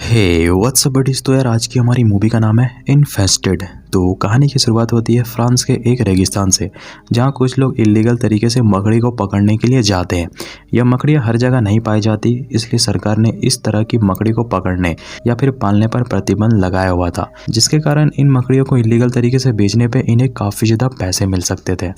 Hey what's up buddies. तो यार आज की हमारी मूवी का नाम है इन्फेस्टेड। तो कहानी की शुरुआत होती है फ्रांस के एक रेगिस्तान से, जहाँ कुछ लोग इलीगल तरीके से मकड़ी को पकड़ने के लिए जाते हैं। यह मकड़ियाँ हर जगह नहीं पाई जाती, इसलिए सरकार ने इस तरह की मकड़ी को पकड़ने या फिर पालने पर प्रतिबंध लगाया हुआ था, जिसके कारण इन मकड़ियों को इलीगल तरीके से बेचने पे इन्हें काफ़ी ज़्यादा पैसे मिल सकते थे।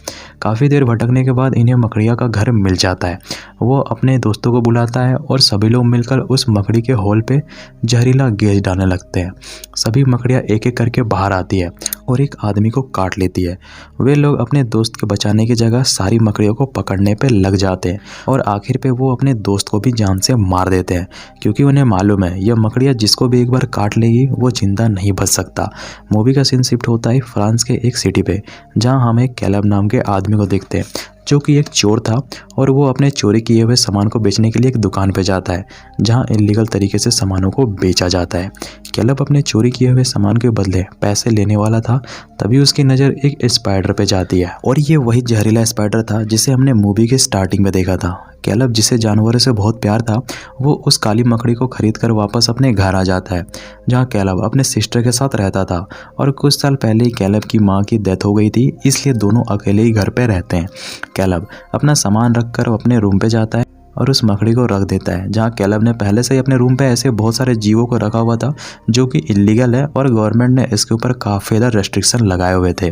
काफ़ी देर भटकने के बाद इन्हें मकड़िया का घर मिल जाता है। वो अपने दोस्तों को बुलाता है और सभी लोग मिलकर उस मकड़ी के होल पे जहरीला गैस डालने लगते हैं। सभी मकड़ियाँ एक एक करके बाहर आती है और एक आदमी को काट लेती है। वे लोग अपने दोस्त के बचाने की जगह सारी मकड़ियों को पकड़ने पे लग जाते हैं और आखिर पे वो अपने दोस्त को भी जान से मार देते हैं, क्योंकि उन्हें मालूम है यह मकड़ियाँ जिसको भी एक बार काट लेगी वो जिंदा नहीं बच सकता। मूवी का सीन शिफ्ट होता है फ्रांस के एक सिटी पे, जहाँ हम एक कैलब नाम के आदमी को देखते हैं, जो कि एक चोर था और वो अपने चोरी किए हुए सामान को बेचने के लिए एक दुकान पे जाता है, जहां इलीगल तरीके से सामानों को बेचा जाता है। कैलब अपने चोरी किए हुए सामान के बदले पैसे लेने वाला था, तभी उसकी नज़र एक स्पाइडर पे जाती है और ये वही जहरीला स्पाइडर था जिसे हमने मूवी के स्टार्टिंग में देखा था। कैलब, जिसे जानवरों से बहुत प्यार था, वो उस काली मकड़ी को खरीद कर वापस अपने घर आ जाता है, जहाँ कैलब अपने सिस्टर के साथ रहता था। और कुछ साल पहले ही कैलब की माँ की डेथ हो गई थी, इसलिए दोनों अकेले ही घर पे रहते हैं। कैलब अपना सामान रखकर अपने रूम पे जाता है और उस मकड़ी को रख देता है, जहाँ कैलब ने पहले से ही अपने रूम पे ऐसे बहुत सारे जीवों को रखा हुआ था जो कि इलीगल है और गवर्नमेंट ने इसके ऊपर काफ़ी ज़्यादा रेस्ट्रिक्शन लगाए हुए थे।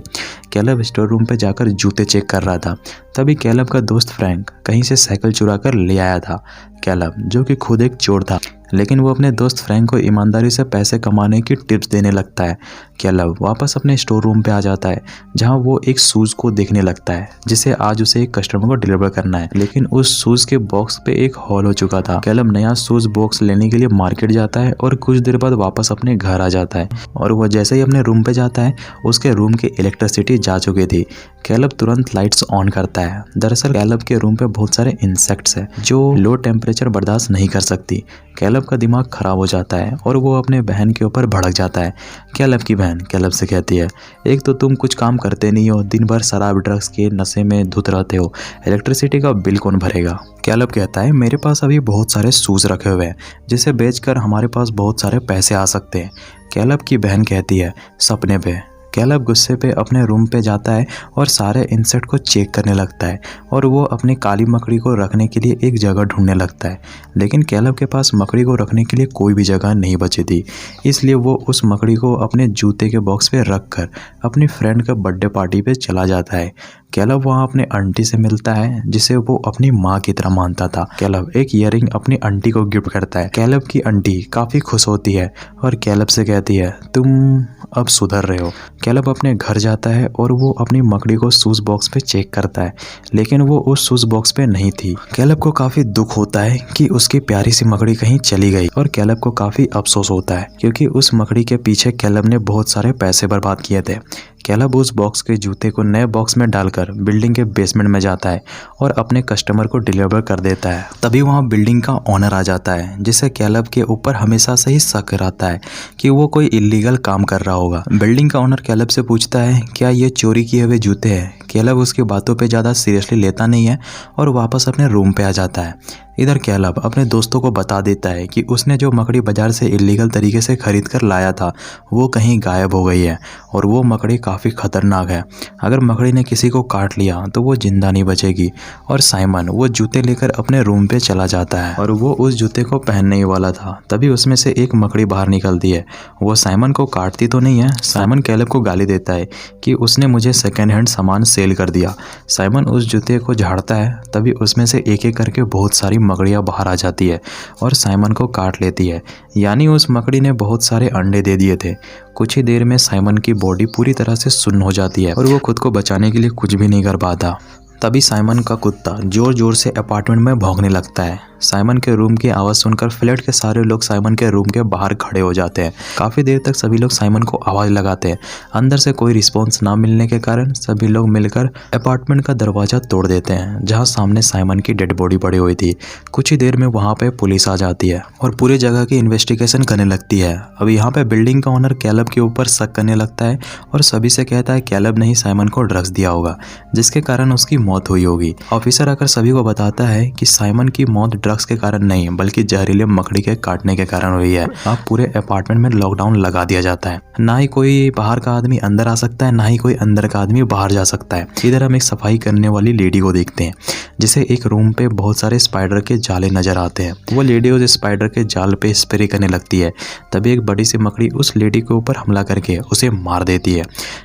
कैलब स्टोर रूम पे जाकर जूते चेक कर रहा था, तभी कैलब का दोस्त फ्रैंक कहीं से साइकिल चुरा कर ले आया था। कैलब, जो कि खुद एक चोर था, लेकिन वो अपने दोस्त फ्रैंक को ईमानदारी से पैसे कमाने की टिप्स देने लगता है। कैलब वापस अपने स्टोर रूम पे आ जाता है, जहां वो एक शूज़ को देखने लगता है जिसे आज उसे एक कस्टमर को डिलीवर करना है, लेकिन उस शूज़ के बॉक्स पे एक होल हो चुका था। कैलब नया शूज़ बॉक्स लेने के लिए मार्केट जाता है और कुछ देर बाद वापस अपने घर आ जाता है और वो जैसे ही अपने रूम पे जाता है उसके रूम की इलेक्ट्रिसिटी जा चुकी थी। कैलब तुरंत लाइट्स ऑन करता है। दरअसल कैलब के रूम पे बहुत सारे इंसेक्ट्स हैं जो लो टेम्परेचर बर्दाश्त नहीं कर सकती। कैलब का दिमाग खराब हो जाता है और वो अपने बहन के ऊपर भड़क जाता है। कैलब की बहन कैलब से कहती है, एक तो तुम कुछ काम करते नहीं हो, दिन भर शराब ड्रग्स के नशे में धुत रहते हो, इलेक्ट्रिसिटी का बिल कौन भरेगा। कैलब कहता है, मेरे पास अभी बहुत सारे शूज़ रखे हुए हैं जिसे बेचकर हमारे पास बहुत सारे पैसे आ सकते हैं। कैलब की बहन कहती है, सपने पे। कैलब गुस्से पे अपने रूम पे जाता है और सारे इंसेक्ट को चेक करने लगता है और वो अपनी काली मकड़ी को रखने के लिए एक जगह ढूंढने लगता है, लेकिन कैलब के पास मकड़ी को रखने के लिए कोई भी जगह नहीं बची थी। इसलिए वो उस मकड़ी को अपने जूते के बॉक्स पे रख कर अपनी फ्रेंड का बर्थडे पार्टी पे चला जाता है। कैलब वहाँ अपने आंटी से मिलता है, जिसे वो अपनी माँ की तरह मानता था। कैलब एक ईयरिंग अपनी आंटी को गिफ्ट करता है। कैलब की आंटी काफ़ी खुश होती है और कैलब से कहती है, तुम अब सुधर रहे हो। कैलब अपने घर जाता है और वो अपनी मकड़ी को शूज़ बॉक्स पे चेक करता है, लेकिन वो उस शूज़ बॉक्स पे नहीं थी। कैलब को काफ़ी दुख होता है कि उसकी प्यारी सी मकड़ी कहीं चली गई और कैलब को काफ़ी अफसोस होता है, क्योंकि उस मकड़ी के पीछे कैलब ने बहुत सारे पैसे बर्बाद किए थे। कैलब उस बॉक्स के जूते को नए बॉक्स में डालकर बिल्डिंग के बेसमेंट में जाता है और अपने कस्टमर को डिलीवर कर देता है। तभी वहाँ बिल्डिंग का ओनर आ जाता है, जिसे कैलब के ऊपर हमेशा से ही शक रहता है कि वो कोई इलीगल काम कर रहा होगा। बिल्डिंग का ओनर कैलब से पूछता है, क्या ये चोरी किए हुए जूते हैं। कैलब उसकी बातों पे ज़्यादा सीरियसली लेता नहीं है और वापस अपने रूम पे आ जाता है। इधर कैलब अपने दोस्तों को बता देता है कि उसने जो मकड़ी बाजार से इलीगल तरीके से खरीद कर लाया था वो कहीं गायब हो गई है और वो मकड़ी काफ़ी खतरनाक है। अगर मकड़ी ने किसी को काट लिया तो वो जिंदा नहीं बचेगी। और साइमन वो जूते लेकर अपने रूम पे चला जाता है और वो उस जूते को पहनने ही वाला था, तभी उसमें से एक मकड़ी बाहर निकलती है। वो साइमन को काटती तो नहीं है। साइमन कैलब को गाली देता है कि उसने मुझे सेकेंड हैंड सामान सेल कर दिया। साइमन उस जूते को झाड़ता है, तभी उसमें से एक एक करके बहुत सारी मकड़ियाँ बाहर आ जाती है और साइमन को काट लेती है। यानी उस मकड़ी ने बहुत सारे अंडे दे दिए थे। कुछ ही देर में साइमन की बॉडी पूरी तरह से सुन्न हो जाती है और वो खुद को बचाने के लिए कुछ भी नहीं कर पाता। तभी साइमन का कुत्ता जोर जोर से अपार्टमेंट में भौंकने लगता है। साइमन के रूम की आवाज़ सुनकर फ्लैट के सारे लोग साइमन के रूम के बाहर खड़े हो जाते हैं। काफ़ी देर तक सभी लोग साइमन को आवाज़ लगाते हैं। अंदर से कोई रिस्पॉन्स ना मिलने के कारण सभी लोग मिलकर अपार्टमेंट का दरवाज़ा तोड़ देते हैं, जहां सामने साइमन की डेड बॉडी पड़ी हुई थी। कुछ ही देर में वहां पे पुलिस आ जाती है और पूरी जगह की इन्वेस्टिगेशन करने लगती है। अब यहाँ पे बिल्डिंग का ओनर कैलब के ऊपर शक करने लगता है और सभी से कहता है कैलब ने ही साइमन को ड्रग्स दिया होगा, जिसके कारण उसकी मौत हुई होगी। ऑफिसर आकर सभी को बताता है कि साइमन की मौत ड्रग्स के कारण नहीं बल्कि जहरीले मकड़ी के काटने के कारण हुई है। अब पूरे अपार्टमेंट में लॉकडाउन लगा दिया जाता है। ना ही कोई बाहर का आदमी अंदर आ सकता है, ना ही कोई अंदर का आदमी बाहर जा सकता है। इधर हम एक सफाई करने वाली लेडी को देखते हैं जिसे एक रूम पे बहुत सारे स्पाइडर के जाले नजर आते हैं। वो लेडी उस स्पाइडर के जाल पे स्प्रे करने लगती है। तभी एक बड़ी सी मकड़ी उस लेडी के ऊपर हमला करके उसे मार देती है।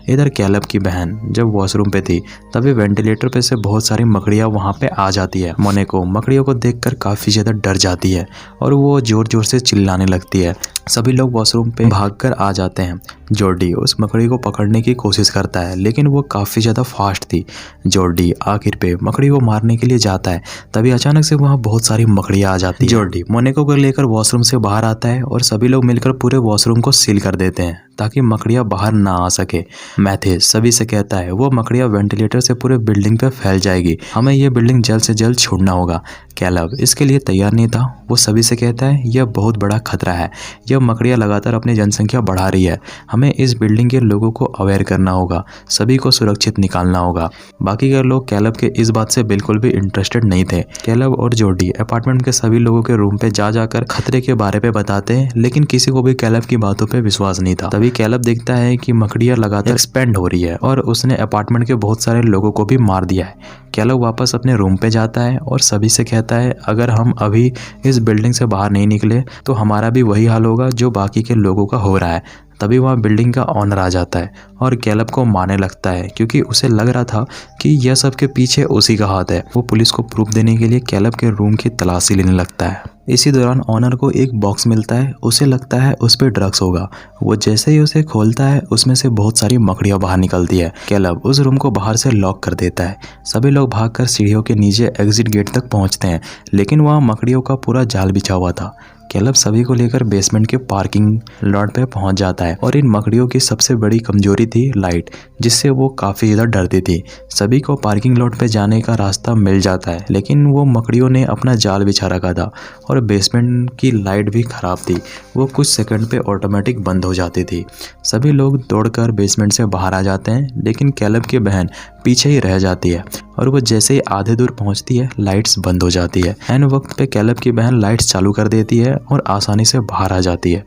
इधर कैलब की बहन जब वॉशरूम पे थी तभी वेंटिलेटर पे से बहुत सारी मकड़ियां वहां पे आ जाती है। मोनेको मकड़ियों को देखकर काफी ज्यादा डर जाती है और वो जोर जोर से चिल्लाने लगती है। सभी लोग वॉशरूम पे भागकर आ जाते हैं। जॉर्डी उस मकड़ी को पकड़ने की कोशिश करता है लेकिन वो काफी ज्यादा फास्ट थी। जॉर्डी आखिर पे मकड़ी को मारने के लिए जाता है, तभी अचानक से वहाँ बहुत सारी मकड़ियां आ जाती हैं। जॉर्डी मोनेको को लेकर वॉशरूम से बाहर आता है और सभी लोग मिलकर पूरे वॉशरूम को सील कर देते हैं ताकि मकड़ियां बाहर ना आ सके। मैथ्यूस सभी से कहता है वो मकड़ियां वेंटिलेटर से पूरे बिल्डिंग पे फैल जाएगी, हमें ये बिल्डिंग जल्द से जल्द छोड़ना होगा। कैलब इसके लिए तैयार नहीं था। वो सभी से कहता है यह बहुत बड़ा खतरा है, यह मकड़ियां लगातार अपनी जनसंख्या बढ़ा रही है, हमें इस बिल्डिंग के लोगों को अवेयर करना होगा, सभी को सुरक्षित निकालना होगा। बाकी के लोग कैलब के इस बात से बिल्कुल भी इंटरेस्टेड नहीं थे। कैलब और जॉर्डी अपार्टमेंट के सभी लोगों के रूम पे जा जाकर खतरे के बारे में बताते हैं लेकिन किसी को भी कैलब की बातों पे विश्वास नहीं था। तभी कैलब देखता है कि मकड़ियां लगातार एक्सपेंड हो रही है और उसने अपार्टमेंट के बहुत सारे लोगों को भी मार दिया है। कैलब वापस अपने रूम पे जाता है और सभी से कहता है अगर हम अभी इस बिल्डिंग से बाहर नहीं निकले तो हमारा भी वही हाल होगा जो बाकी के लोगों का हो रहा है। तभी वहाँ बिल्डिंग का ऑनर आ जाता है और कैलब को मारने लगता है क्योंकि उसे लग रहा था कि यह सब के पीछे उसी का हाथ है। वो पुलिस को प्रूफ देने के लिए कैलब के रूम की तलाशी लेने लगता है। इसी दौरान ऑनर को एक बॉक्स मिलता है, उसे लगता है उस पे ड्रग्स होगा। वो जैसे ही उसे खोलता है उसमें से बहुत सारी मकड़ियां बाहर निकलती है। कैलब उस रूम को बाहर से लॉक कर देता है। सभी लोग भागकर सीढ़ियों के नीचे एग्जिट गेट तक पहुंचते हैं लेकिन वहाँ मकड़ियों का पूरा जाल बिछा हुआ था। कैलब सभी को लेकर बेसमेंट के पार्किंग लॉट पे पहुंच जाता है और इन मकड़ियों की सबसे बड़ी कमजोरी थी लाइट, जिससे वो काफी ज्यादा डरती थी। सभी को पार्किंग लॉट पे जाने का रास्ता मिल जाता है लेकिन वो मकड़ियों ने अपना जाल बिछा रखा था और बेसमेंट की लाइट भी खराब थी, वो कुछ सेकंड पे ऑटोमेटिक बंद हो जाती थी। सभी लोग दौड़कर बेसमेंट से बाहर आ जाते हैं लेकिन कैलब की बहन पीछे ही रह जाती है और वो जैसे ही आधे दूर पहुंचती है लाइट्स बंद हो जाती है। एन वक्त पे कैलब की बहन लाइट्स चालू कर देती है और आसानी से बाहर आ जाती है।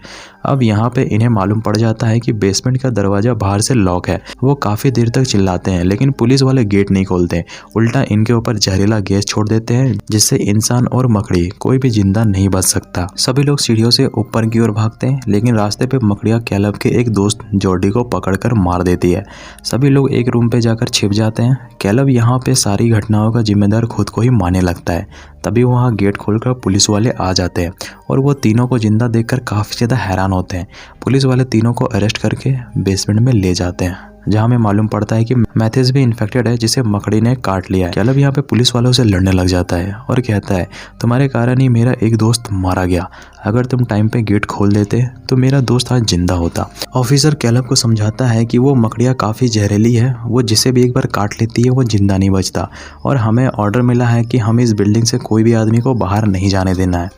अब यहाँ पे इन्हें मालूम पड़ जाता है कि बेसमेंट का दरवाजा बाहर से लॉक है। वो काफी देर तक चिल्लाते हैं लेकिन पुलिस वाले गेट नहीं खोलते, उल्टा इनके ऊपर जहरीला गैस छोड़ देते हैं जिससे इंसान और मकड़ी कोई भी जिंदा नहीं बच सकता। सभी लोग सीढ़ियों से ऊपर की ओर भागते हैं लेकिन रास्ते पे मकड़ियां कैलब के एक दोस्त जॉर्डी को पकड़कर मार देती है। सभी लोग एक रूम पे जाकर छिप जाते हैं। कैलब यहाँ पे सारी घटनाओं का जिम्मेदार खुद को ही मानने लगता है। तभी वहाँ गेट खोलकर पुलिस वाले आ जाते हैं और वो तीनों को जिंदा देखकर काफी ज्यादा हैरान होते हैं। पुलिस वाले तीनों को अरेस्ट करके बेसमेंट में ले जाते हैं जहाँ हमें मालूम पड़ता है कि मैथ्यूस भी इन्फेक्टेड है जिसे मकड़ी ने काट लिया है। कैलब यहाँ पे पुलिस वालों से लड़ने लग जाता है और कहता है तुम्हारे कारण ही मेरा एक दोस्त मारा गया, अगर तुम टाइम पे गेट खोल देते तो मेरा दोस्त आज जिंदा होता। ऑफिसर कैलब को समझाता है कि वो मकड़ियाँ काफ़ी जहरीली है, वो जिसे भी एक बार काट लेती है वो जिंदा नहीं बचता और हमें ऑर्डर मिला है कि हम इस बिल्डिंग से कोई भी आदमी को बाहर नहीं जाने देना है।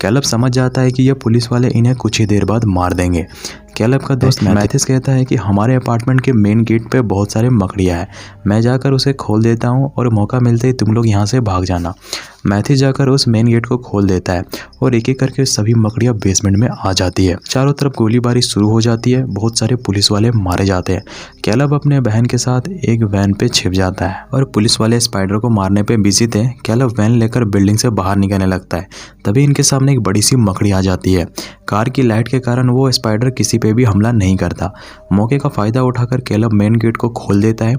कैलब समझ जाता है कि ये पुलिस वाले इन्हें कुछ ही देर बाद मार देंगे। कैलब का दोस्त मैथ्यूस कहता है कि हमारे अपार्टमेंट के मेन गेट पे बहुत सारे मकड़ियाँ हैं, मैं जाकर उसे खोल देता हूँ और मौका मिलते ही तुम लोग यहाँ से भाग जाना। मैथ्यूस जाकर उस मेन गेट को खोल देता है और एक एक करके सभी मकड़ियाँ बेसमेंट में आ जाती है। चारों तरफ गोलीबारी शुरू हो जाती है, बहुत सारे पुलिस वाले मारे जाते हैं। कैलब अपने बहन के साथ एक वैन पे छिप जाता है और पुलिस वाले स्पाइडर को मारने पे बिजी थे। कैलब वैन लेकर बिल्डिंग से बाहर निकलने लगता है, तभी इनके सामने एक बड़ी सी मकड़ी आ जाती है। कार की लाइट के कारण वो स्पाइडर किसी पे भी हमला नहीं करता। मौके का फायदा उठाकर कैलब मेन गेट को खोल देता है।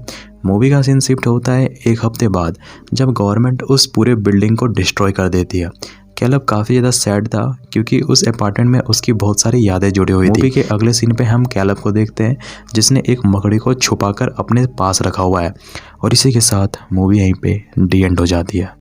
मूवी का सीन शिफ्ट होता है एक हफ्ते बाद जब गवर्नमेंट उस पूरे बिल्डिंग को डिस्ट्रॉय कर देती है। कैलब काफ़ी ज़्यादा सैड था क्योंकि उस अपार्टमेंट में उसकी बहुत सारी यादें जुड़ी हुई थी। मूवी के अगले सीन पे हम कैलब को देखते हैं जिसने एक मकड़ी को छुपाकर अपने पास रखा हुआ है और इसी के साथ मूवी यहीं पे डी एंड हो जाती है।